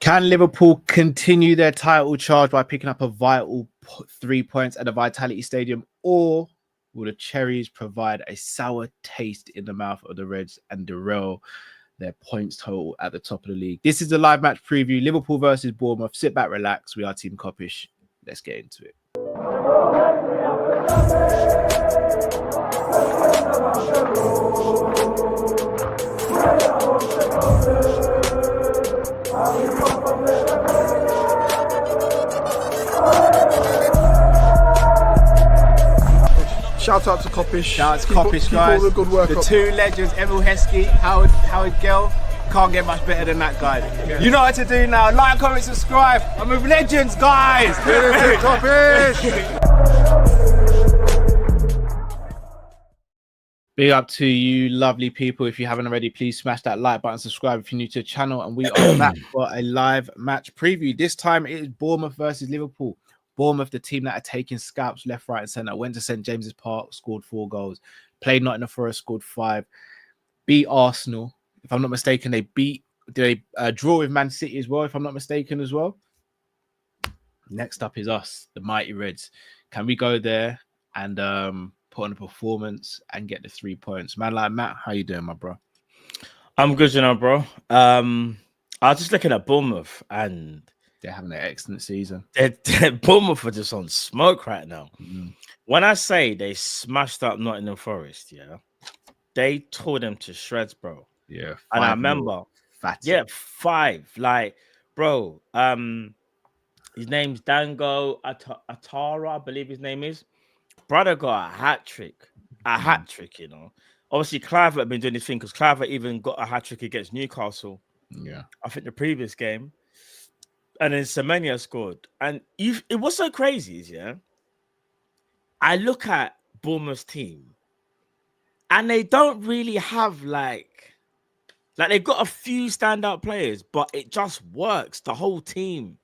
Can Liverpool continue their title charge by picking up a vital 3 points at the Vitality Stadium, or will the Cherries provide a sour taste in the mouth of the Reds and derail their points total at the top of the league? This is the live match preview. Liverpool versus Bournemouth. Sit back, relax. We are Team Kop-Ish. Let's get into it. Shout out to Kopish. Shout out to Kopish, guys. All the good work the up. Two legends, Emil Heskey, Howard Gill. Can't get much better than that guy. Yeah. You know what to do now. Like, comment, subscribe. I'm with legends, guys. Kopish. Big up to you, lovely people. If you haven't already, please smash that like button, subscribe if you're new to the channel. And we are back for a live match preview. This time it is Bournemouth versus Liverpool. Bournemouth, the team that are taking scalps left, right, and centre, went to St James's Park, scored 4 goals, played Nottingham Forest, scored 5, beat Arsenal. If I'm not mistaken, they draw with Man City as well, if I'm not mistaken as well. Next up is us, the mighty Reds. Can we go there and put on a performance and get the 3 points? Man, like Matt, how you doing, my bro? I'm good, you know, bro. I was just looking at Bournemouth and they're having an excellent season. Bournemouth are just on smoke right now. Mm. When I say they smashed up Nottingham Forest, yeah, they tore them to shreds, bro. Yeah, and I remember, 5. Like, bro, his name's Dango Atara, I believe his name is. Brother got a hat trick, you know. Obviously, Clive had been doing this thing because Clive even got a hat trick against Newcastle. Yeah, I think the previous game. And then Semenya scored. And it was so crazy, yeah. I look at Bournemouth's team and they don't really have like they've got a few standout players, but it just works. The whole team,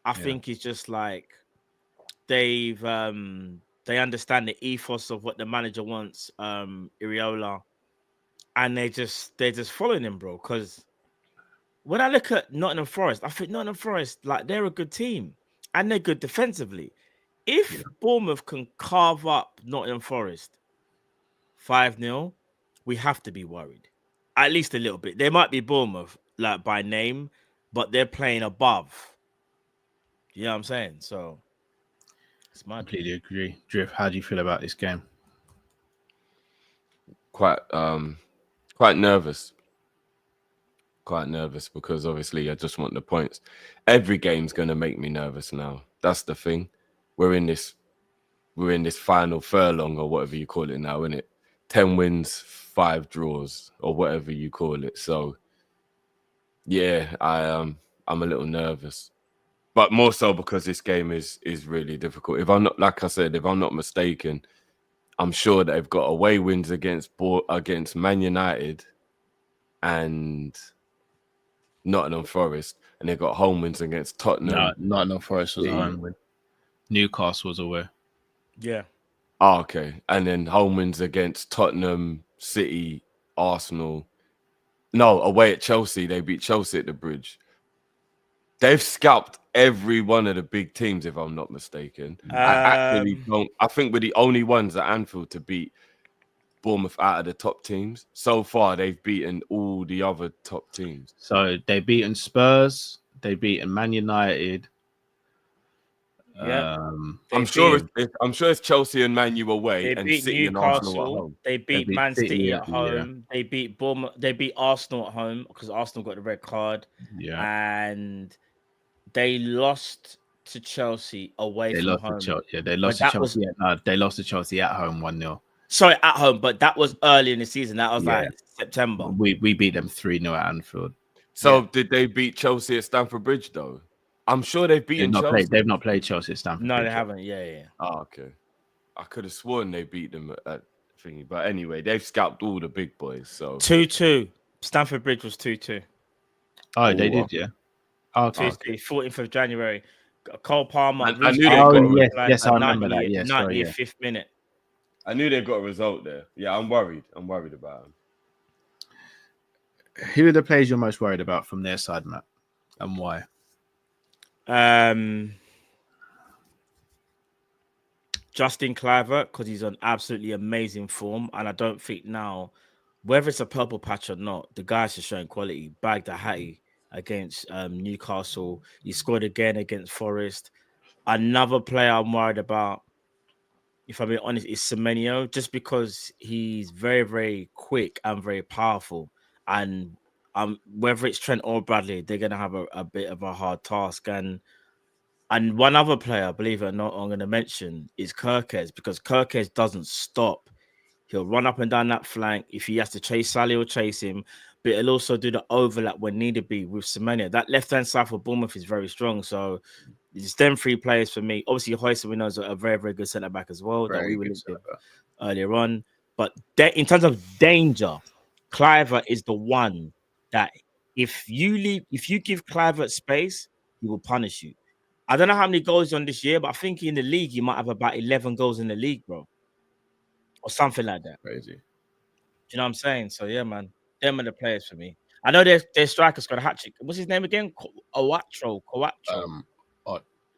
I think, is just like they understand the ethos of what the manager wants, Iriola, and they're just following him, bro. Because when I look at Nottingham Forest, I think Nottingham Forest, like, they're a good team and they're good defensively. If Bournemouth can carve up Nottingham Forest 5-0, we have to be worried. At least a little bit. They might be Bournemouth, like, by name, but they're playing above. You know what I'm saying? So, it's my completely agree. Drift, how do you feel about this game? Quite nervous. Quite nervous because obviously I just want the points. Every game's going to make me nervous now. That's the thing. We're in this final furlong or whatever you call it now, innit? 10 wins, 5 draws or whatever you call it. So yeah, I'm a little nervous. But more so because this game is really difficult. If I'm not, like I said, if I'm not mistaken, I'm sure that they've got away wins against Man United and Nottingham Forest, and they got home wins against Tottenham. No, Nottingham Forest was a home win. Newcastle was away. Yeah. Oh, okay. And then home wins against Tottenham, City, Arsenal. No, away at Chelsea. They beat Chelsea at the Bridge. They've scalped every one of the big teams, if I'm not mistaken. I think we're the only ones at Anfield to beat Bournemouth out of the top teams. So far, they've beaten all the other top teams. So they've beaten Spurs, they've beaten Man United. Yeah, I'm sure it's Chelsea and Man U away, they and beat City Newcastle, and Arsenal at home. They beat Man City at home. Yeah. They beat Bournemouth. They beat Arsenal at home because Arsenal got the red card. Yeah, and they lost to Chelsea away from home. They lost to Chelsea. They lost to Chelsea at home 1-0. Sorry, at home, but that was early in the season. That was like September. We beat them 3-0 at Anfield. So did they beat Chelsea at Stamford Bridge though? I'm sure they've beaten Chelsea. They've not played Chelsea at Stamford Bridge. No, they haven't. Yeah. Oh, okay. I could have sworn they beat them at that thingy. But anyway, they've scalped all the big boys. So 2-2. Stamford Bridge was 2-2. Oh, they did, yeah. Okay. 14th of January. Cole Palmer. I knew they got a result. Yes, I remember that. Yes, 95th minute. I knew they got a result there. Yeah, I'm worried. I'm worried about them. Who are the players you're most worried about from their side, Matt? And why? Justin Cliver, because he's on absolutely amazing form, and I don't think now, whether it's a purple patch or not, the guy's just showing quality. Bagged a hattie against Newcastle. He scored again against Forest. Another player I'm worried about, if I'm being honest, is Semenyo, just because he's very, very quick and very powerful. And whether it's Trent or Bradley, they're gonna have a bit of a hard task. And one other player, believe it or not, I'm going to mention is Kirkes, because Kirkes doesn't stop. He'll run up and down that flank. If he has to chase Sally, he'll chase him. But he'll also do the overlap when needed be with Semenyo. That left-hand side for Bournemouth is very strong. So it's them three players for me. Obviously, Hoyson, we know, is a very, very good centre-back as well that we were linked with earlier on. But in terms of danger, Cliver is the one that if you give Cliver space, he will punish you. I don't know how many goals he's on this year, but I think in the league, he might have about 11 goals in the league, bro. Or something like that. Crazy. Do you know what I'm saying? So, yeah, man. Them are the players for me. I know their striker's got a hat trick. What's his name again? Coatro.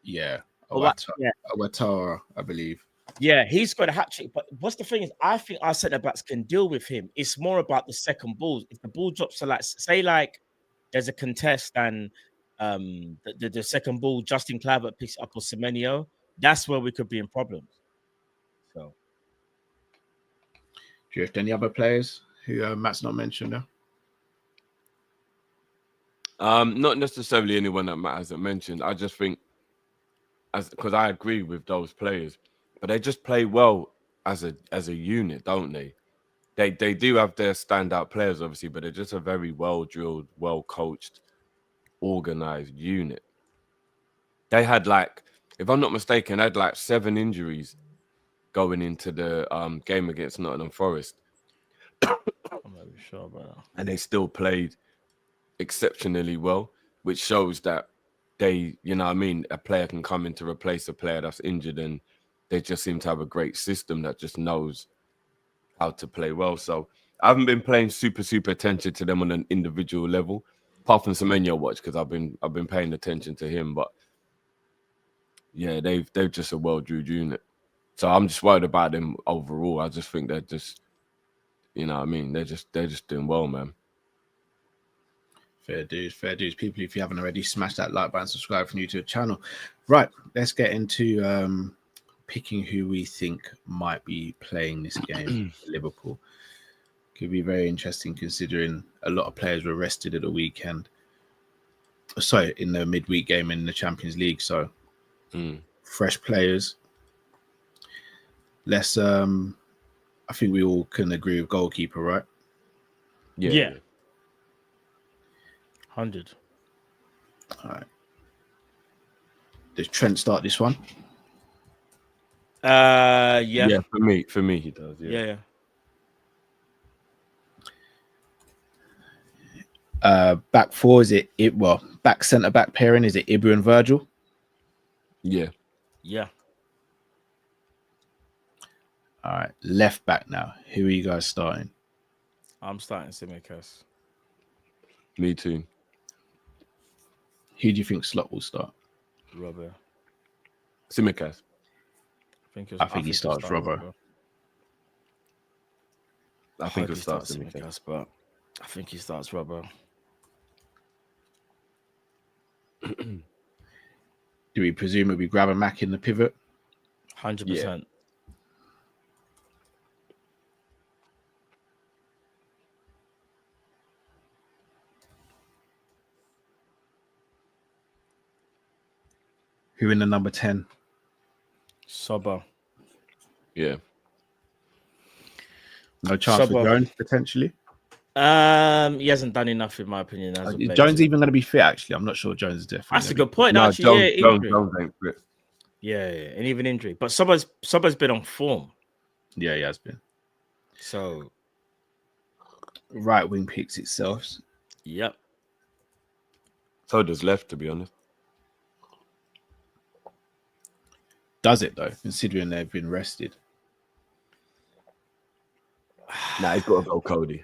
Yeah. Yeah. Awatara, I believe. Yeah, he's got a hat trick. But what's the thing is, I think our centre-backs can deal with him. It's more about the second balls. If the ball drops to, like, say, like, there's a contest and the second ball, Justin Cliver picks up or Semenyo, that's where we could be in problems. So, do you have any other players who Matt's not mentioned now? Not necessarily anyone that Matt hasn't mentioned. I just think, because I agree with those players, but they just play well as a unit, don't they? They do have their standout players, obviously, but they're just a very well drilled, well coached, organized unit. They had, like, if I'm not mistaken, they had like 7 injuries going into the game against Nottingham Forest. I'm not sure about that. And they still played exceptionally well, which shows that they, you know what I mean, a player can come in to replace a player that's injured, and they just seem to have a great system that just knows how to play well. So I haven't been paying super attention to them on an individual level, apart from Semenyo watch, because I've been paying attention to him. But yeah, they're just a well-drilled unit. So I'm just worried about them overall. I just think they're just, you know what I mean, they're just doing well, man. Fair dues. People, if you haven't already, smash that like button, subscribe if you're new to the channel. Right, let's get into picking who we think might be playing this game for Liverpool. Could be very interesting considering a lot of players were rested at the weekend. Sorry, in the midweek game in the Champions League. So fresh players. Let's I think we all can agree with goalkeeper, right? Yeah. 100. All right. Does Trent start this one? Yeah. Yeah, for me he does. Yeah. Back four, is it back centre back pairing, is it Ibra and Virgil? Yeah. All right, left back now. Who are you guys starting? I'm starting Tsimikas. Me too. Who do you think Slot will start? Robbo. Tsimikas. I think he starts Robbo. I think he starts Tsimikas, but I think he starts Robbo. Do we presumably grab a Mac in the pivot? 100%. Who in the number 10? Soba. Yeah. No chance for Jones potentially. He hasn't done enough in my opinion. Is Jones even going to be fit? Actually, I'm not sure. Jones is definitely. That's a good point. No, actually, Jones ain't fit. Yeah, and even injury. But Soba's been on form. Yeah, he has been. So right wing picks itself. Yep. So does left, to be honest. Does it though, considering they've been rested? Nah, he's got to go Cody.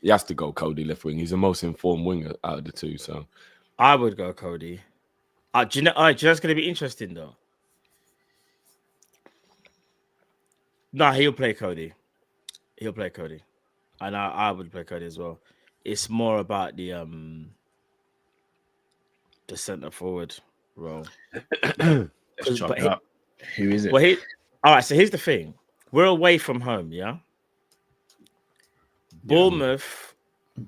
He has to go Cody left wing. He's the most informed winger out of the two. So I would go Cody. Do you know? Do you know it's going to be interesting though. No, he'll play Cody. He'll play Cody, and I would play Cody as well. It's more about the centre forward role. Let's chop it up. Who is it? Well, all right. So here's the thing: we're away from home, yeah. Bournemouth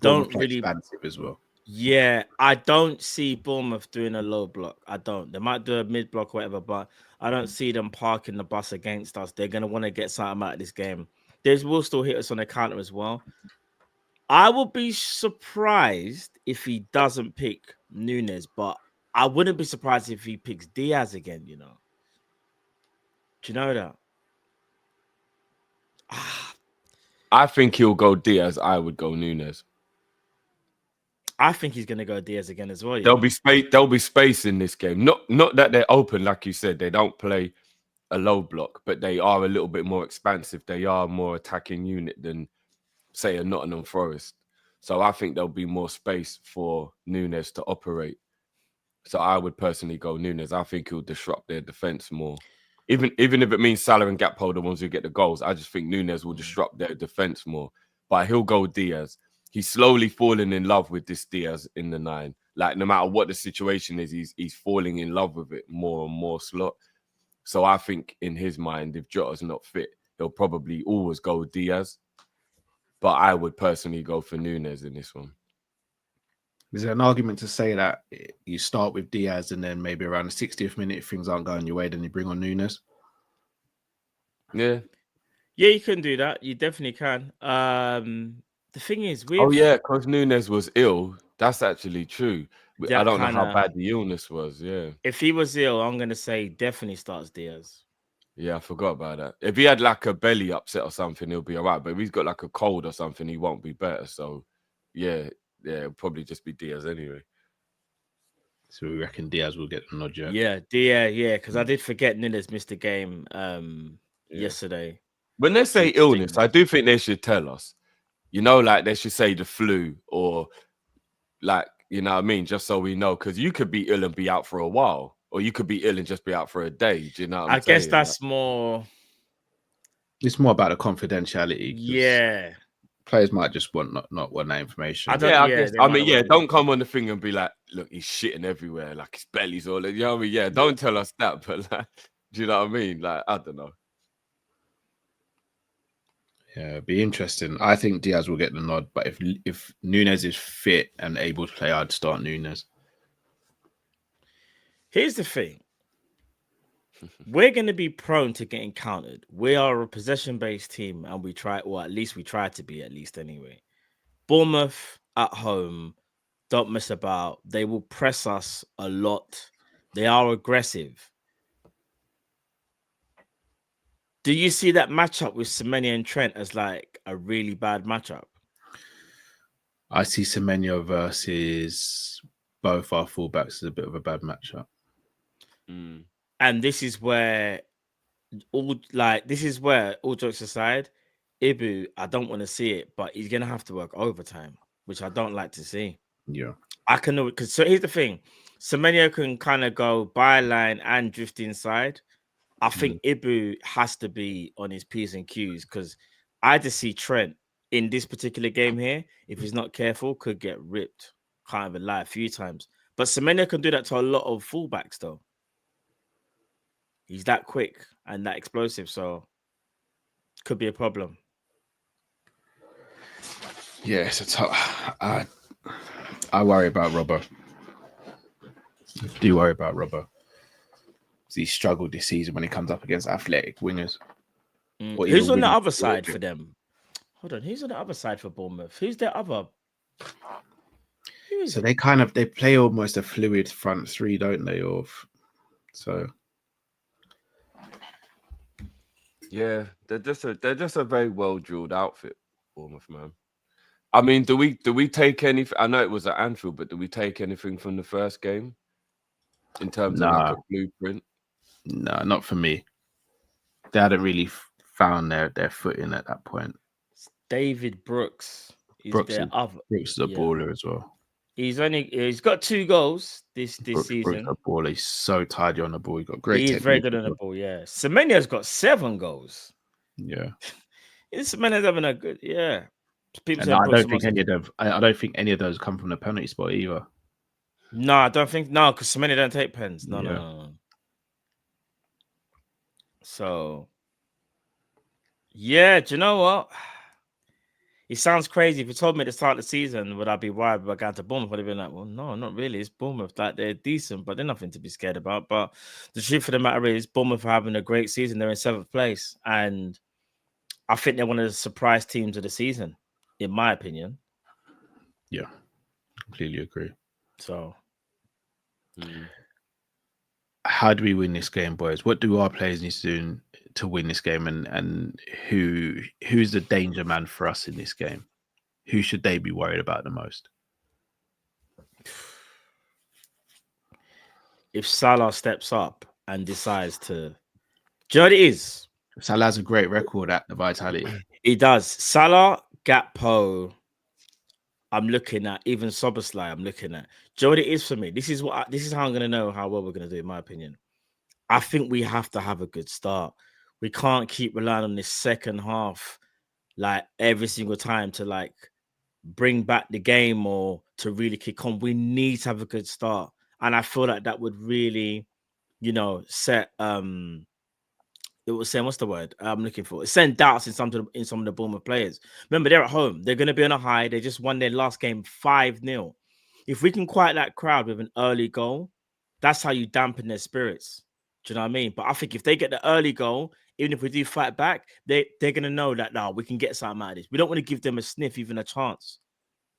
don't really expansive as well. Yeah, I don't see Bournemouth doing a low block. I don't. They might do a mid block or whatever, but I don't see them parking the bus against us. They're gonna want to get something out of this game. They will still hit us on the counter as well. I will be surprised if he doesn't pick Nunes, but I wouldn't be surprised if he picks Diaz again. You know? Do you know that? I think he'll go Diaz. I would go Nunes. I think he's gonna go Diaz again as well. There'll be space. There'll be space in this game. Not that they're open, like you said. They don't play a low block, but they are a little bit more expansive. They are more attacking unit than, say, a Nottingham Forest. So I think there'll be more space for Nunes to operate. So I would personally go Nunes. I think he'll disrupt their defense more. Even if it means Salah and Gakpo, the ones who get the goals, I just think Nunes will disrupt their defense more. But he'll go Diaz. He's slowly falling in love with this Diaz in the 9. Like, no matter what the situation is, he's falling in love with it more and more slot. So I think in his mind, if Jota's not fit, he'll probably always go Diaz. But I would personally go for Nunes in this one. Is there an argument to say that you start with Diaz and then maybe around the 60th minute, if things aren't going your way, then you bring on Nunes? Yeah. Yeah, you can do that. You definitely can. The thing is, because Nunes was ill. That's actually true. I don't know how bad the illness was. Yeah. If he was ill, I'm gonna say definitely starts Diaz. Yeah, I forgot about that. If he had like a belly upset or something, he'll be all right. But if he's got like a cold or something, he won't be better. So, yeah, it'll probably just be Diaz anyway. So we reckon Diaz will get the nod, yeah? Yeah, Diaz, yeah, because I did forget Nunes missed the game yesterday. When they say illness, I do think they should tell us. You know, like they should say the flu or like, you know what I mean? Just so we know, because you could be ill and be out for a while, or you could be ill and just be out for a day. Do you know what I'm saying? I guess that's more... It's more about the confidentiality. Yeah. Players might just want not want that information. Don't come on the thing and be like, look, he's shitting everywhere, like his belly's all... You know what I mean? Yeah, don't tell us that, but like, do you know what I mean? Like, I don't know. Yeah, it'd be interesting. I think Diaz will get the nod, but if Nunes is fit and able to play, I'd start Nunes. Here's the thing. We're going to be prone to getting countered. We are a possession-based team, and we try, or at least we try to be, at least anyway. Bournemouth at home, don't mess about. They will press us a lot. They are aggressive. Do you see that matchup with Semenyo and Trent as like a really bad matchup? I see Semenyo versus both our fullbacks as a bit of a bad matchup. And this is where all jokes aside, Ibu, I don't want to see it, but he's gonna have to work overtime, which I don't like to see. Yeah, I can know because so here's the thing: Semenyo can kind of go byline and drift inside. I think Ibu has to be on his P's and Q's because I just see Trent in this particular game here, if he's not careful, could get ripped. Can't even lie, a few times. But Semenyo can do that to a lot of fullbacks, though. He's that quick and that explosive, so could be a problem. Yeah, it's a tough. I worry about Robbo. I do worry about Robbo. He struggled this season when he comes up against athletic wingers. Who's on the other side for them? Hold on, who's on the other side for Bournemouth? Who's their other? So they play almost a fluid front three, don't they? Yeah, they're just a very well drilled outfit, Bournemouth, man. I mean, do we take anything? I know it was at Anfield, but do we take anything from the first game in terms of like a blueprint? No, not for me. They hadn't really found their footing at that point. David Brooks is Brooks their other. Brooks is a baller as well. He's got 2 goals this season. The ball, he's so tidy on the ball. He got great. He's very good on the ball. Yeah, Semenya's got 7 goals. Yeah, Semenya's having a good. Yeah, people and I don't think any of them. I don't think any of those come from the penalty spot either. No, I don't think because Semenya don't take pens. No. So, yeah, do you know what? It sounds crazy. If you told me at the start of the season, would I be worried about going to Bournemouth? I'd have been like, well, no, not really. It's Bournemouth. Like, they're decent, but they're nothing to be scared about. But the truth of the matter is, Bournemouth are having a great season. They're in 7th place. And I think they're one of the surprise teams of the season, in my opinion. Yeah, completely agree. So, how do we win this game, boys? What do our players need to do to win this game, and who's the danger man for us in this game? Who should they be worried about the most? if Salah steps up and decides to, do you know what it is? Salah has a great record at the Vitality. He does. Salah, Gakpo, I'm looking at. Even Soboslai, I'm looking at. Do you know what it is for me? This is how I'm going to know how well we're going to do, in my opinion. I think we have to have a good start. We can't keep relying on this second half, like every single time to like bring back the game or to really kick on. We need to have a good start. And I feel like that would really, set it was saying, what's the word I'm looking for? Send doubts in some of the Bournemouth players. Remember, they're at home. They're going to be on a high. They just won their last game 5-0. If we can quiet that crowd with an early goal, that's how you dampen their spirits. Do you know what I mean? But I think if they get the early goal, even if we do fight back, they're going to know that, no, we can get something out of this. We don't want to give them a sniff, even a chance.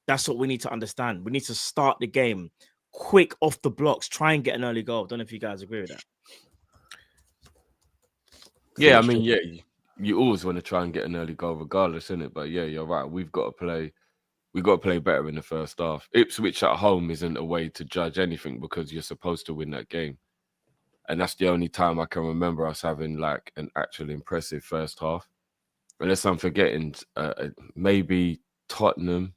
That's what we need to understand. We need to start the game quick off the blocks. Try and get an early goal. Don't know if you guys agree with that. Yeah, I mean, you always want to try and get an early goal regardless, innit? But yeah, you're right. We've got to play better in the first half. Ipswich at home isn't a way to judge anything because you're supposed to win that game. And that's the only time I can remember us having like an actual impressive first half. Unless I'm forgetting, maybe Tottenham,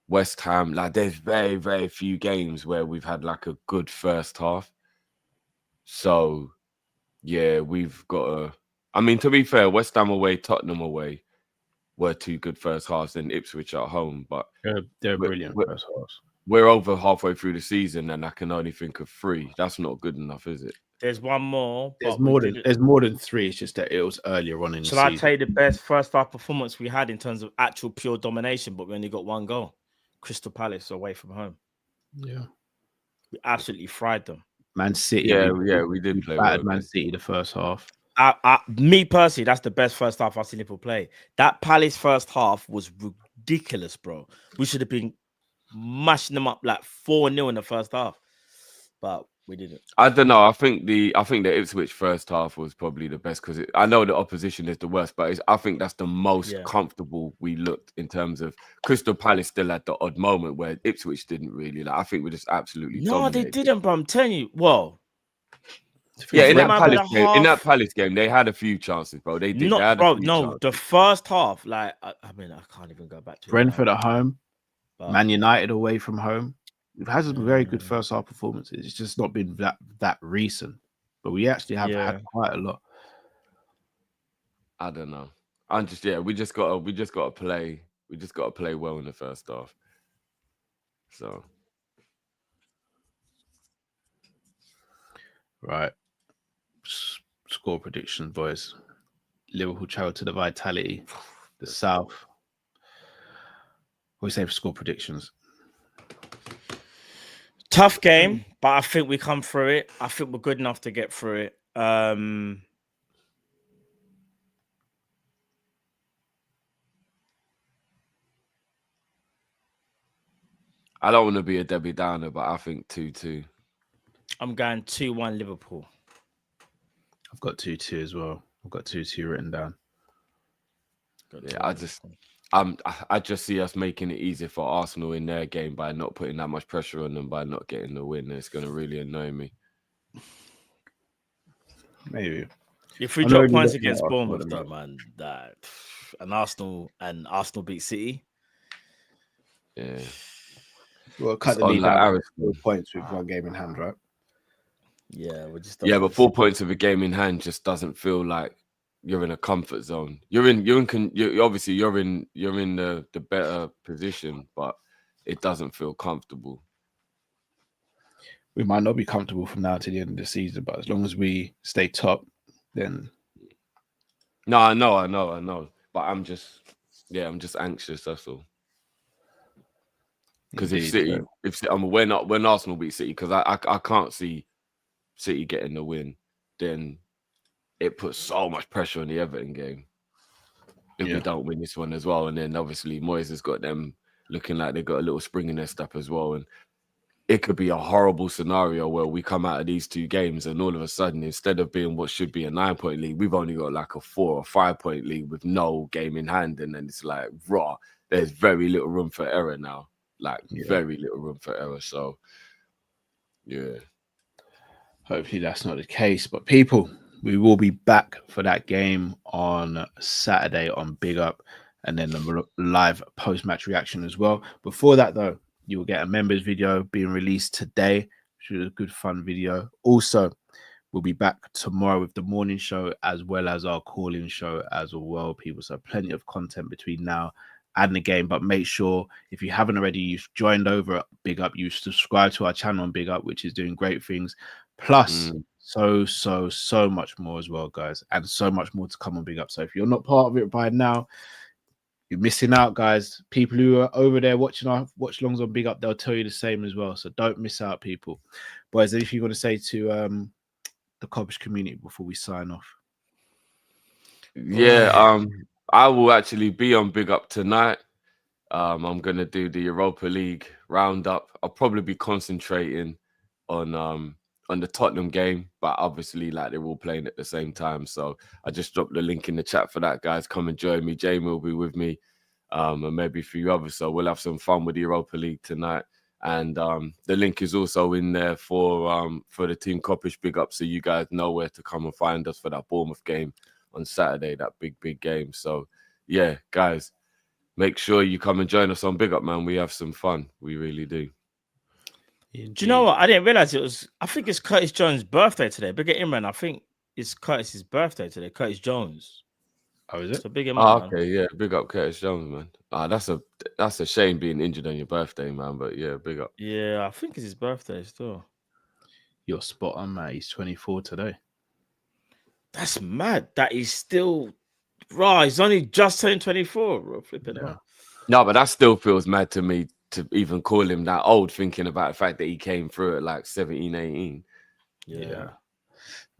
West Ham. Like there's very, very few games where we've had like a good first half. So yeah, we've got to. I mean, to be fair, West Ham away, Tottenham away were 2 good first halves, and Ipswich at home. But they're brilliant first halves. We're over halfway through the season, and I can only think of 3. That's not good enough, is it? There's one more. There's more than 3. It's just that it was earlier on in the season. Shall I tell you the best first half performance we had in terms of actual pure domination, but we only got 1 goal? Crystal Palace away from home. Yeah, we absolutely fried them. Man City. We did play battered Man City the first half. Me personally, that's the best first half I've seen Liverpool play. That Palace first half was ridiculous, bro. We should have been mashing them up like 4-0 in the first half, but we didn't. I don't know. I think the Ipswich first half was probably the best because I know the opposition is the worst, but I think that's the most comfortable we looked in terms of Crystal Palace still had the odd moment where Ipswich didn't really. Like, I think we just absolutely dominated. They didn't, bro. I'm telling you. Well, yeah, in that Palace game, they had a few chances, bro. They did. The first half, like I mean, I can't even go back to Brentford at home. Man United away from home. We've had some very good first half performances. It's just not been that recent, but we actually have had quite a lot. I don't know. We just gotta play well in the first half. So right, score predictions, boys. Liverpool travel to the Vitality, the South. What do we say for score predictions? Tough game, but I think we come through it. I think we're good enough to get through it. I don't want to be a Debbie Downer, but I think 2-2. I'm going 2-1 Liverpool. I've got 2-2 as well. I've got 2-2 written down. Yeah, I just see us making it easier for Arsenal in their game by not putting that much pressure on them, by not getting the win. It's going to really annoy me. Maybe. If we drop points against Bournemouth, though, man, and Arsenal beat City. Yeah. Well, cut the on lead like down Aris. 4 points with one game in hand, right? Yeah, we're just Yeah, but 4 points of a game in hand just doesn't feel like you're in a comfort zone. You're obviously you're in the better position, but it doesn't feel comfortable. We might not be comfortable from now to the end of the season, but as long as we stay top, then No, I know. But I'm just anxious. That's all. Because when Arsenal beat City, because I can't see City getting the win, then it puts so much pressure on the Everton game if we don't win this one as well. And then obviously Moyes has got them looking like they've got a little spring in their step as well. And it could be a horrible scenario where we come out of these 2 games and all of a sudden, instead of being what should be a 9-point lead, we've only got like a 4 or 5-point lead with no game in hand. And then it's like, there's very little room for error now. Very little room for error. So, yeah. Hopefully that's not the case. But people, we will be back for that game on Saturday on Big Up, and then the live post-match reaction as well. Before that, though, you will get a members video being released today, which is a good fun video. Also, we'll be back tomorrow with the morning show as well as our call-in show as well, people. So plenty of content between now and the game. But make sure, if you haven't already, you've joined over at Big Up, you subscribe to our channel on Big Up, which is doing great things. Plus, so much more as well, guys, and so much more to come on Big Up. So if you're not part of it by now, you're missing out, guys. People who are over there watching our watch-alongs on Big Up, they'll tell you the same as well. So don't miss out, people. Boys, anything you want to say to the Kopish community before we sign off? Yeah, I will actually be on Big Up tonight. I'm gonna do the Europa League roundup. I'll probably be concentrating on the Tottenham game, but obviously like they're all playing at the same time. So I just dropped the link in the chat for that, guys. Come and join me. Jamie will be with me, and maybe a few others. So we'll have some fun with the Europa League tonight. And the link is also in there for the Team Kop-Ish Big Up, so you guys know where to come and find us for that Bournemouth game on Saturday, that big game. So yeah, guys, make sure you come and join us on Big Up, man. We have some fun. We really do. Indeed. Do you know what? I didn't realize it was. I think it's Curtis Jones' birthday today. Big Imran. I think it's Curtis's birthday today. Curtis Jones. Oh, is it? So big Imran. Okay, yeah. Big up Curtis Jones, man. That's a shame being injured on your birthday, man. But yeah, big up. Yeah, I think it's his birthday still. You're spot on, mate. He's 24 today. That's mad. That he's still. Right, he's only just turned 24. Bro. Flipping out. No, but that still feels mad to me to even call him that old, thinking about the fact that he came through at like 17, 18. Yeah.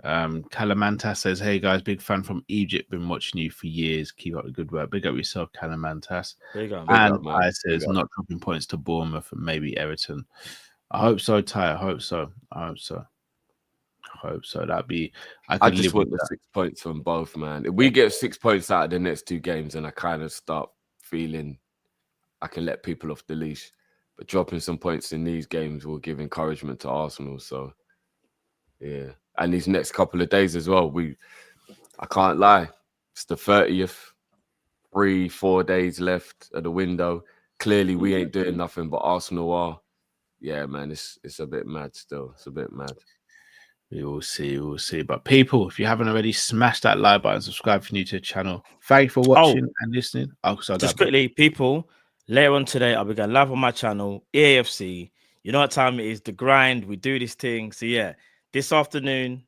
Calamantas says, hey guys, big fan from Egypt, been watching you for years, keep up the good work. Big up yourself, Calamantas. And I says not dropping points to Bournemouth and maybe Everton. I hope so, Ty. I hope so. That'd be I just want the 6 points from both, man. If we get 6 points out of the next 2 games, and I kind of start feeling I can let people off the leash. But dropping some points in these games will give encouragement to Arsenal. So yeah. And these next couple of days as well, I can't lie. It's the 30th, 3-4 days left of the window. Clearly, we ain't doing nothing, but Arsenal are. Yeah, man, it's a bit mad still. It's a bit mad. We will see. But people, if you haven't already, smash that like button, subscribe if you're new to the channel. Thank you for watching and listening. Just quickly, people, later on today, I'll be going live on my channel, EAFC. You know what time it is, the grind. We do this thing. So yeah, this afternoon,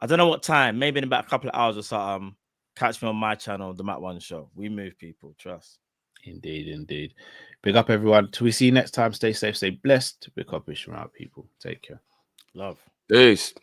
I don't know what time, maybe in about a couple of hours or so, catch me on my channel, The Matt One Show. We move, people. Trust. Indeed. Big up, everyone. Till we see you next time. Stay safe, stay blessed. We're Kopish from our people. Take care. Love. Peace.